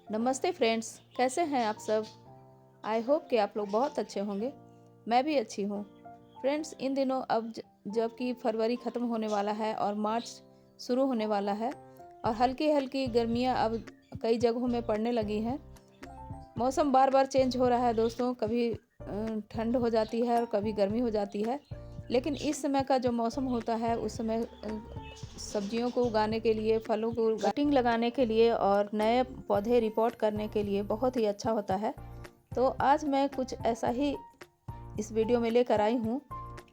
नमस्ते फ्रेंड्स, कैसे हैं आप सब। आई होप कि आप लोग बहुत अच्छे होंगे। मैं भी अच्छी हूँ। फ्रेंड्स, इन दिनों अब जबकि फरवरी ख़त्म होने वाला है और मार्च शुरू होने वाला है और हल्की हल्की गर्मियाँ अब कई जगहों में पड़ने लगी हैं। मौसम बार बार चेंज हो रहा है दोस्तों, कभी ठंड हो जाती है और कभी गर्मी हो जाती है। लेकिन इस समय का जो मौसम होता है उस समय सब्जियों को उगाने के लिए, फलों को कटिंग लगाने के लिए और नए पौधे रिपोर्ट करने के लिए बहुत ही अच्छा होता है। तो आज मैं कुछ ऐसा ही इस वीडियो में लेकर आई हूँ।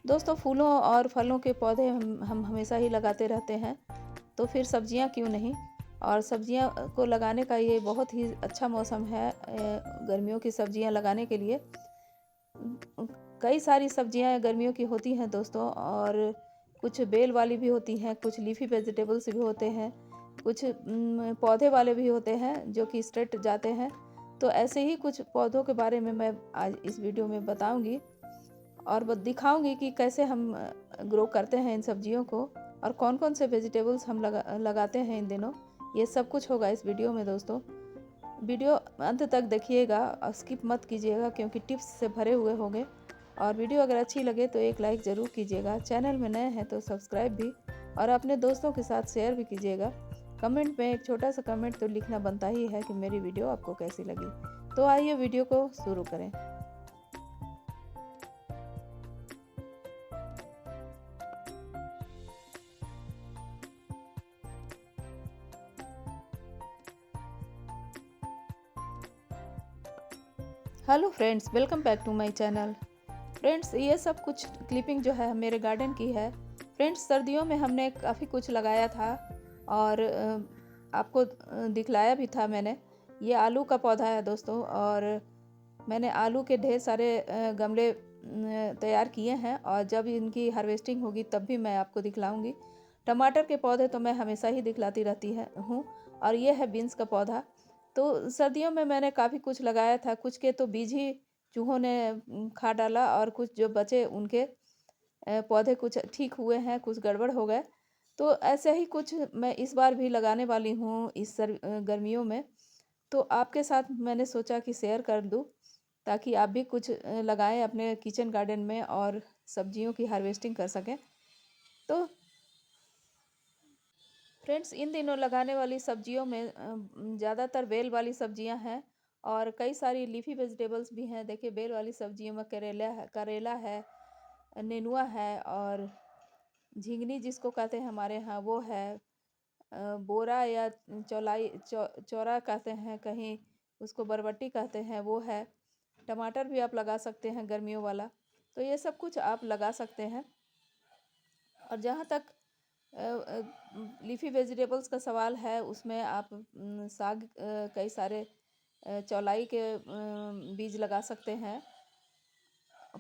दोस्तों, फूलों और फलों के पौधे हम हमेशा ही लगाते रहते हैं, तो फिर सब्जियाँ क्यों नहीं। और सब्जियाँ को लगाने का ये बहुत ही अच्छा मौसम है गर्मियों की सब्जियाँ लगाने के लिए। कई सारी सब्जियां गर्मियों की होती हैं दोस्तों, और कुछ बेल वाली भी होती हैं, कुछ लीफी वेजिटेबल्स भी होते हैं, कुछ पौधे वाले भी होते हैं जो कि स्ट्रेट जाते हैं। तो ऐसे ही कुछ पौधों के बारे में मैं आज इस वीडियो में बताऊंगी और दिखाऊंगी कि कैसे हम ग्रो करते हैं इन सब्जियों को और कौन कौन से वेजिटेबल्स हम लगाते हैं इन दिनों। ये सब कुछ होगा इस वीडियो में दोस्तों। वीडियो अंत तक देखिएगा और स्किप मत कीजिएगा क्योंकि टिप्स से भरे हुए होंगे। और वीडियो अगर अच्छी लगे तो एक लाइक ज़रूर कीजिएगा। चैनल में नए हैं तो सब्सक्राइब भी और अपने दोस्तों के साथ शेयर भी कीजिएगा। कमेंट में एक छोटा सा कमेंट तो लिखना बनता ही है कि मेरी वीडियो आपको कैसी लगी। तो आइए वीडियो को शुरू करें। Hello friends, welcome back to my channel. Friends, ये सब कुछ क्लिपिंग जो है मेरे गार्डन की है। फ्रेंड्स, सर्दियों में हमने काफ़ी कुछ लगाया था और आपको दिखलाया भी था मैंने। ये आलू का पौधा है दोस्तों, और मैंने आलू के ढेर सारे गमले तैयार किए हैं और जब इनकी हार्वेस्टिंग होगी तब भी मैं आपको दिखलाऊंगी। टमाटर के पौधे तो मैं हमेशा ही दिखलाती रहती हूँ। और ये है बीन्स का पौधा। तो सर्दियों में मैंने काफ़ी कुछ लगाया था। कुछ के तो बीज ही चूहों ने खा डाला और कुछ जो बचे उनके पौधे कुछ ठीक हुए हैं, कुछ गड़बड़ हो गए। तो ऐसे ही कुछ मैं इस बार भी लगाने वाली हूँ इस गर्मियों में। तो आपके साथ मैंने सोचा कि शेयर कर दूँ ताकि आप भी कुछ लगाएं अपने किचन गार्डन में और सब्जियों की हार्वेस्टिंग कर सकें। तो फ्रेंड्स, इन दिनों लगाने वाली सब्जियों में ज़्यादातर बेल वाली सब्जियां हैं और कई सारी लीफी वेजिटेबल्स भी हैं। देखिए, बेल वाली सब्जियों में करेला है, नेनुआ है और झिंगनी जिसको कहते हैं हमारे यहाँ वो है। बोरा या चौरा कहते हैं, कहीं उसको बरबट्टी कहते हैं, वो है। टमाटर भी आप लगा सकते हैं गर्मियों वाला। तो ये सब कुछ आप लगा सकते हैं। और जहाँ तक लीफी वेजिटेबल्स का सवाल है, उसमें आप साग, कई सारे चौलाई के बीज लगा सकते हैं,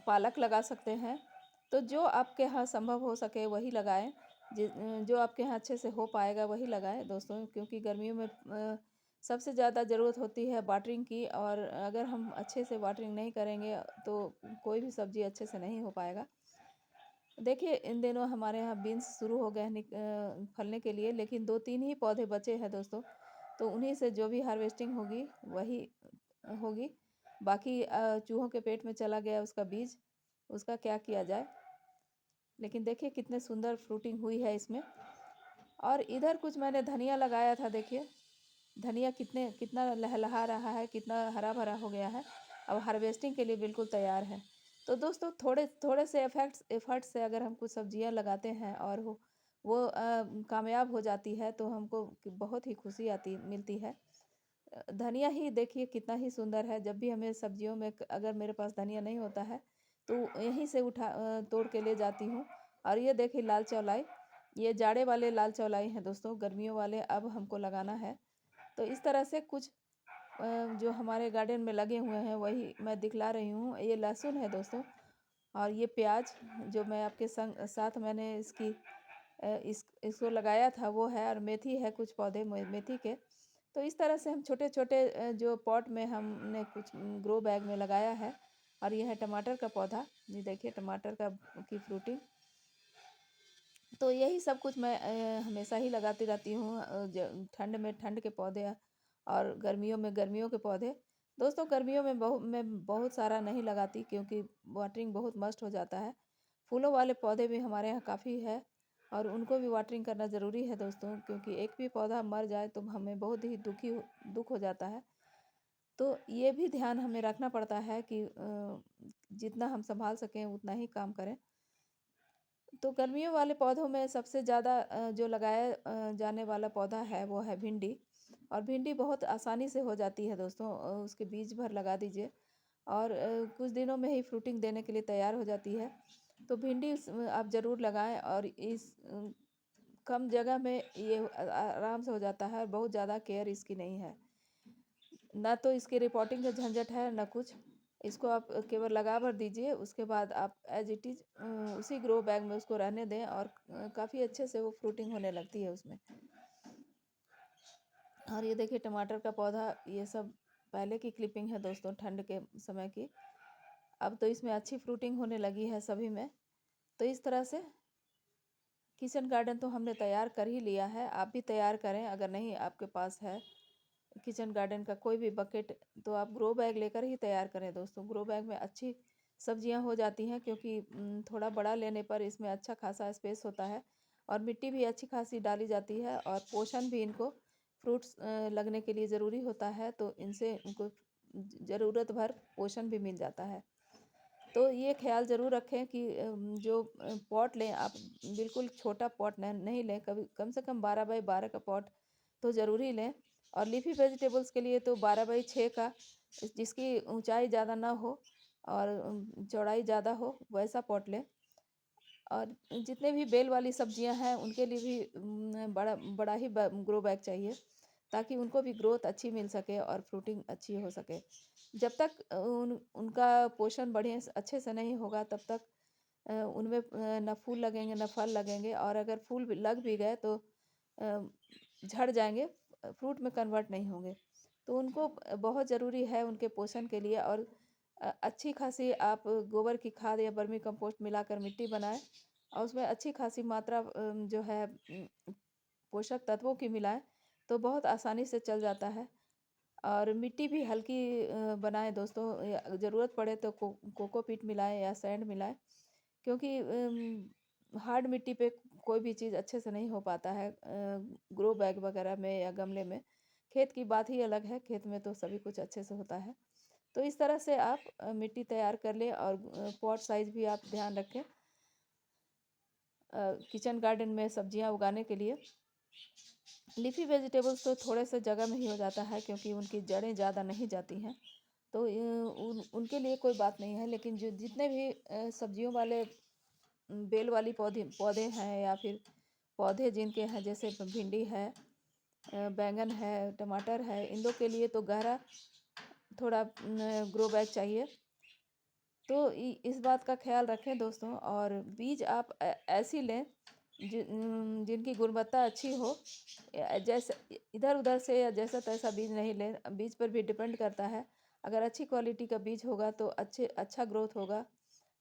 पालक लगा सकते हैं। तो जो आपके यहाँ संभव हो सके वही लगाएं। जो आपके यहाँ अच्छे से हो पाएगा वही लगाएं दोस्तों, क्योंकि गर्मियों में सबसे ज़्यादा ज़रूरत होती है वाटरिंग की, और अगर हम अच्छे से वाटरिंग नहीं करेंगे तो कोई भी सब्ज़ी अच्छे से नहीं हो पाएगा। देखिए, इन दिनों हमारे यहाँ बीन्स शुरू हो गए हैं फलने के लिए, लेकिन 2-3 ही पौधे बचे हैं दोस्तों। तो उन्हीं से जो भी हार्वेस्टिंग होगी वही होगी। बाकी चूहों के पेट में चला गया उसका बीज, उसका क्या किया जाए। लेकिन देखिए कितने सुंदर फ्रूटिंग हुई है इसमें। और इधर कुछ मैंने धनिया लगाया था। देखिए, धनिया कितना लहलहा रहा है, कितना हरा भरा हो गया है। अब हार्वेस्टिंग के लिए बिल्कुल तैयार है। तो दोस्तों, थोड़े थोड़े से एफर्ट से अगर हम कुछ सब्जियां लगाते हैं और वो कामयाब हो जाती है तो हमको बहुत ही खुशी मिलती है। धनिया ही देखिए कितना ही सुंदर है। जब भी हमें सब्जियों में अगर मेरे पास धनिया नहीं होता है तो यहीं से तोड़ के ले जाती हूँ। और ये देखिए लाल चौलाई, ये जाड़े वाले लाल चौलाई हैं दोस्तों, गर्मियों वाले अब हमको लगाना है। तो इस तरह से कुछ जो हमारे गार्डन में लगे हुए हैं वही मैं दिखला रही हूँ। ये लहसुन है दोस्तों, और ये प्याज जो मैं आपके संग साथ मैंने इसको लगाया था वो है। और मेथी है, कुछ पौधे मेथी के। तो इस तरह से हम छोटे छोटे जो पॉट में हमने कुछ ग्रो बैग में लगाया है। और यह है टमाटर का पौधा, ये देखिए टमाटर की फ्रूटिंग। तो यही सब कुछ मैं हमेशा ही लगाती रहती हूँ। ठंड में ठंड के पौधे और गर्मियों में गर्मियों के पौधे। दोस्तों गर्मियों में मैं बहुत सारा नहीं लगाती क्योंकि वाटरिंग बहुत मस्ट हो जाता है। फूलों वाले पौधे भी हमारे यहाँ काफ़ी है और उनको भी वाटरिंग करना ज़रूरी है दोस्तों, क्योंकि एक भी पौधा मर जाए तो हमें बहुत ही दुख हो जाता है। तो ये भी ध्यान हमें रखना पड़ता है कि जितना हम संभाल सकें उतना ही काम करें। तो गर्मियों वाले पौधों में सबसे ज़्यादा जो लगाया जाने वाला पौधा है वो है भिंडी। और भिंडी बहुत आसानी से हो जाती है दोस्तों, उसके बीज भर लगा दीजिए और कुछ दिनों में ही फ्रूटिंग देने के लिए तैयार हो जाती है। तो भिंडी आप ज़रूर लगाएं और इस कम जगह में ये आराम से हो जाता है और बहुत ज़्यादा केयर इसकी नहीं है। ना तो इसकी रिपोर्टिंग का झंझट है ना कुछ। इसको आप केवल लगा भर दीजिए, उसके बाद आप एज इट इज़ उसी ग्रो बैग में उसको रहने दें और काफ़ी अच्छे से वो फ्रूटिंग होने लगती है उसमें। और ये देखिए टमाटर का पौधा, ये सब पहले की क्लिपिंग है दोस्तों, ठंड के समय की। अब तो इसमें अच्छी फ्रूटिंग होने लगी है सभी में। तो इस तरह से किचन गार्डन तो हमने तैयार कर ही लिया है, आप भी तैयार करें। अगर नहीं आपके पास है किचन गार्डन का कोई भी बकेट, तो आप ग्रो बैग लेकर ही तैयार करें दोस्तों। ग्रो बैग में अच्छी सब्जियां हो जाती हैं क्योंकि थोड़ा बड़ा लेने पर इसमें अच्छा खासा स्पेस होता है और मिट्टी भी अच्छी खासी डाली जाती है और पोषण भी इनको फ्रूट्स लगने के लिए ज़रूरी होता है, तो इनसे इनको ज़रूरत भर पोषण भी मिल जाता है। तो ये ख्याल ज़रूर रखें कि जो पॉट लें आप, बिल्कुल छोटा पॉट नहीं लें, कभी कम से कम 12 बाई 12 का पॉट तो ज़रूर ही लें। और लीफी वेजिटेबल्स के लिए तो 12 बाई 6 का, जिसकी ऊंचाई ज़्यादा ना हो और चौड़ाई ज़्यादा हो, वैसा पॉट लें। और जितने भी बेल वाली सब्जियां हैं उनके लिए भी बड़ा बड़ा ही ग्रो बैग चाहिए, ताकि उनको भी ग्रोथ अच्छी मिल सके और फ्रूटिंग अच्छी हो सके। जब तक उनका पोषण बढ़िया अच्छे से नहीं होगा तब तक उनमें न फूल लगेंगे न फल लगेंगे, और अगर फूल लग भी गए तो झड़ जाएंगे, फ्रूट में कन्वर्ट नहीं होंगे। तो उनको बहुत ज़रूरी है उनके पोषण के लिए। और अच्छी खासी आप गोबर की खाद या वर्मी कंपोस्ट मिलाकर मिट्टी बनाएं और उसमें अच्छी खासी मात्रा जो है पोषक तत्वों की मिलाएं, तो बहुत आसानी से चल जाता है। और मिट्टी भी हल्की बनाएं दोस्तों, ज़रूरत पड़े तो कोकोपीट मिलाएं या सैंड मिलाएं, क्योंकि हार्ड मिट्टी पे कोई भी चीज़ अच्छे से नहीं हो पाता है ग्रो बैग वगैरह में या गमले में। खेत की बात ही अलग है, खेत में तो सभी कुछ अच्छे से होता है। तो इस तरह से आप मिट्टी तैयार कर लें और पॉट साइज भी आप ध्यान रखें किचन गार्डन में सब्जियां उगाने के लिए। लीफी वेजिटेबल्स तो थोड़े से जगह में ही हो जाता है क्योंकि उनकी जड़ें ज़्यादा नहीं जाती हैं, तो उनके लिए कोई बात नहीं है। लेकिन जो जितने भी सब्जियों वाले बेल वाली पौधे पौधे हैं या फिर पौधे जिनके हैं, जैसे भिंडी है, बैंगन है, टमाटर है, इन लोग के लिए तो गहरा थोड़ा ग्रो बैग चाहिए। तो इस बात का ख्याल रखें दोस्तों। और बीज आप ऐसी लें जिनकी गुणवत्ता अच्छी हो। जैसे इधर उधर से या जैसा तैसा बीज नहीं लें, बीज पर भी डिपेंड करता है। अगर अच्छी क्वालिटी का बीज होगा तो अच्छा ग्रोथ होगा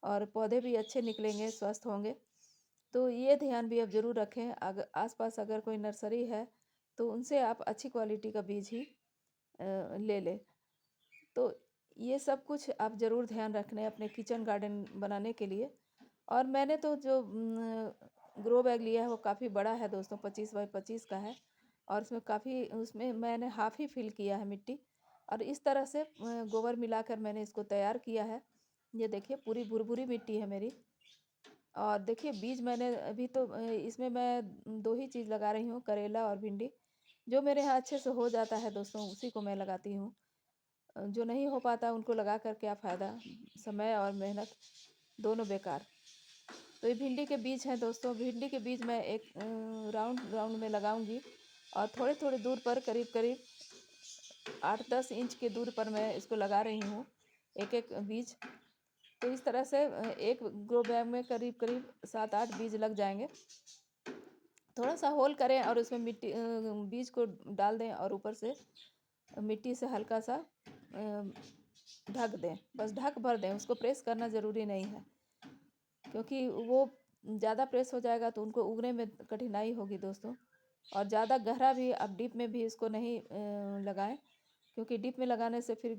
और पौधे भी अच्छे निकलेंगे, स्वस्थ होंगे। तो ये ध्यान भी आप ज़रूर रखें। अगर आसपास अगर कोई नर्सरी है तो उनसे आप अच्छी क्वालिटी का बीज ही ले लें। तो ये सब कुछ आप ज़रूर ध्यान रखना अपने किचन गार्डन बनाने के लिए। और मैंने तो जो ग्रो बैग लिया है वो काफ़ी बड़ा है दोस्तों, 25 बाई 25 का है। और उसमें मैंने हाफ ही फिल किया है मिट्टी, और इस तरह से गोबर मिलाकर मैंने इसको तैयार किया है। ये देखिए पूरी भुरभुरी मिट्टी है मेरी। और देखिए बीज मैंने अभी तो इसमें मैं दो ही चीज़ लगा रही हूँ, करेला और भिंडी। जो मेरे यहाँ अच्छे से हो जाता है दोस्तों उसी को मैं लगाती हूँ। जो नहीं हो पाता उनको लगा कर क्या फ़ायदा, समय और मेहनत दोनों बेकार। तो ये भिंडी के बीज हैं दोस्तों, भिंडी के बीज मैं एक राउंड राउंड में लगाऊंगी और थोड़े थोड़े दूर पर करीब करीब 8-10 इंच के दूर पर मैं इसको लगा रही हूँ, एक एक बीज। तो इस तरह से एक ग्रो बैग में करीब करीब 7-8 बीज लग जाएंगे। थोड़ा सा होल करें और उसमें मिट्टी बीज को डाल दें और ऊपर से मिट्टी से हल्का सा ढक दें, बस ढक भर दें, उसको प्रेस करना ज़रूरी नहीं है, क्योंकि वो ज़्यादा प्रेस हो जाएगा तो उनको उगने में कठिनाई होगी दोस्तों। और ज़्यादा गहरा भी आप डीप में भी इसको नहीं लगाएं, क्योंकि डीप में लगाने से फिर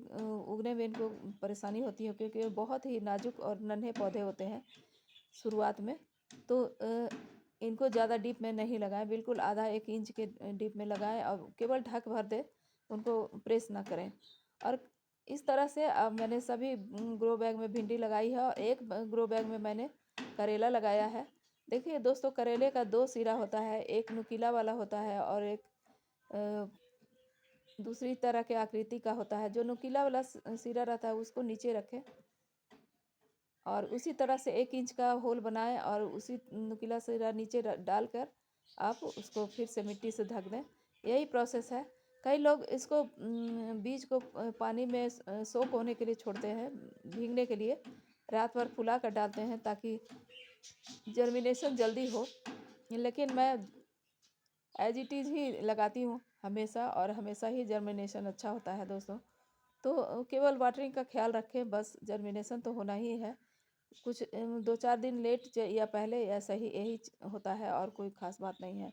उगने में इनको परेशानी होती है, क्योंकि ये बहुत ही नाजुक और नन्हे पौधे होते हैं शुरुआत में। तो इनको ज़्यादा डीप में नहीं लगाएं, बिल्कुल आधा 1 इंच के डीप में लगाएं और केवल ढक भर दें, उनको प्रेस ना करें। और इस तरह से अब मैंने सभी ग्रो बैग में भिंडी लगाई है और एक ग्रो बैग में मैंने करेला लगाया है। देखिए दोस्तों, करेले का 2 सिरा होता है, एक नुकीला वाला होता है और एक दूसरी तरह के आकृति का होता है। जो नुकीला वाला सिरा रहता है उसको नीचे रखें और उसी तरह से 1 इंच का होल बनाएं और उसी नुकीला सिरा नीचे डालकर आप उसको फिर से मिट्टी से ढक दें। यही प्रोसेस है। कई लोग इसको बीज को पानी में सोक होने के लिए छोड़ते हैं, भीगने के लिए रात भर फुला कर डालते हैं ताकि जर्मिनेशन जल्दी हो। लेकिन मैं एज इट इज़ ही लगाती हूँ हमेशा, और हमेशा ही जर्मिनेशन अच्छा होता है दोस्तों। तो केवल वाटरिंग का ख्याल रखें, बस जर्मिनेशन तो होना ही है। कुछ 2-4 दिन लेट या पहले या सही, यही होता है और कोई ख़ास बात नहीं है।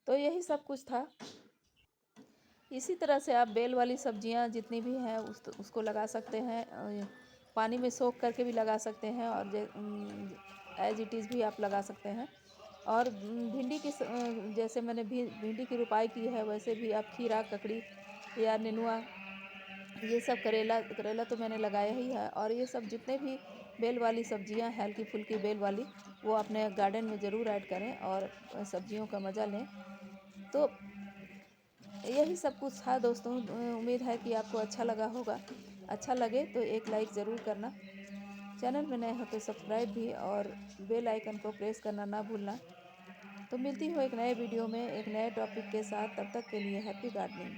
तो यही सब कुछ था। इसी तरह से आप बेल वाली सब्जियां जितनी भी हैं उसको लगा सकते हैं, पानी में सोख करके भी लगा सकते हैं और एज इट इज़ भी आप लगा सकते हैं। और भिंडी की जैसे मैंने भिंडी की रोपाई की है, वैसे भी आप खीरा, ककड़ी या नेनुआ, ये सब, करेला करेला तो मैंने लगाया ही है। और ये सब जितने भी बेल वाली सब्जियां हैं, हल्की फुल्की बेल वाली, वो अपने गार्डन में ज़रूर ऐड करें और सब्जियों का मज़ा लें। तो यही सब कुछ था दोस्तों। उम्मीद है कि आपको अच्छा लगा होगा। अच्छा लगे तो एक लाइक ज़रूर करना। चैनल में नए हो तो सब्सक्राइब भी और बेल आइकन को प्रेस करना ना भूलना। तो मिलती हूँ एक नए वीडियो में एक नए टॉपिक के साथ। तब तक के लिए हैप्पी गार्डनिंग।